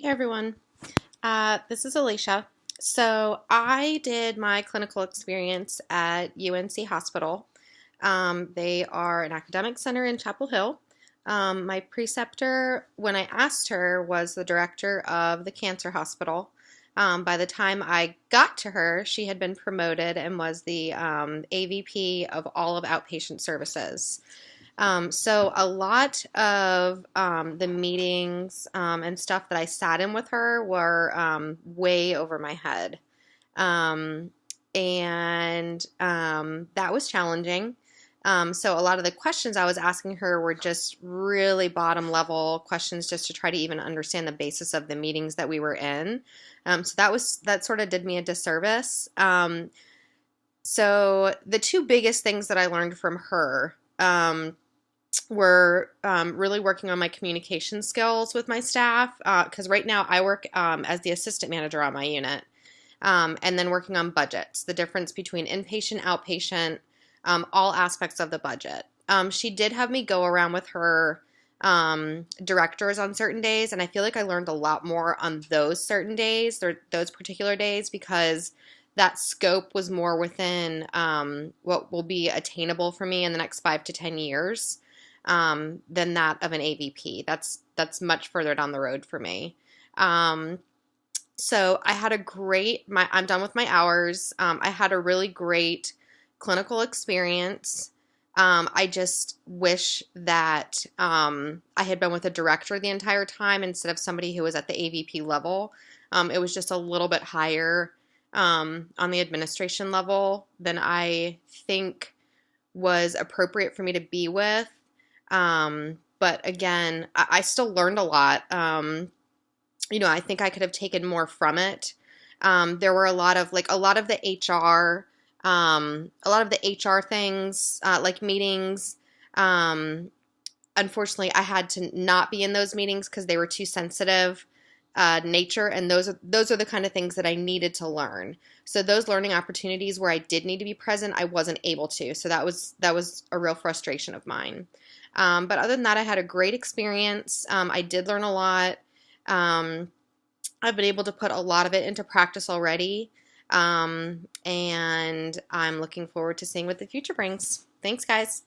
Hey everyone, this is Alicia. So I did my clinical experience at UNC Hospital. They are an academic center in Chapel Hill. My preceptor, when I asked her, was the director of the cancer hospital. By the time I got to her, she had been promoted and was the AVP of all of outpatient services. So a lot of the meetings and stuff that I sat in with her were way over my head. Um, and that was challenging. So a lot of the questions I was asking her were just really bottom level questions just to try to even understand the basis of the meetings that we were in. So that sort of did me a disservice. So the two biggest things that I learned from her were really working on my communication skills with my staff because right now I work as the assistant manager on my unit, and then working on budgets, the difference between inpatient, outpatient, all aspects of the budget. She did have me go around with her directors on certain days, and I feel like I learned a lot more on those certain days, those particular days, because that scope was more within what will be attainable for me in the next 5 to 10 years than that of an AVP. That's much further down the road for me. So I had I'm done with my hours. I had a really great clinical experience. I just wish that I had been with a director the entire time instead of somebody who was at the AVP level. It was just a little bit higher on the administration level than I think was appropriate for me to be with. But again, I still learned a lot. I think I could have taken more from it. There were a lot of the HR, things, like meetings. Unfortunately, I had to not be in those meetings because they were too sensitive nature, and those are the kind of things that I needed to learn. So those learning opportunities where I did need to be present, I wasn't able to. So that was a real frustration of mine. But other than that, I had a great experience. I did learn a lot. I've been able to put a lot of it into practice already. And I'm looking forward to seeing what the future brings. Thanks, guys.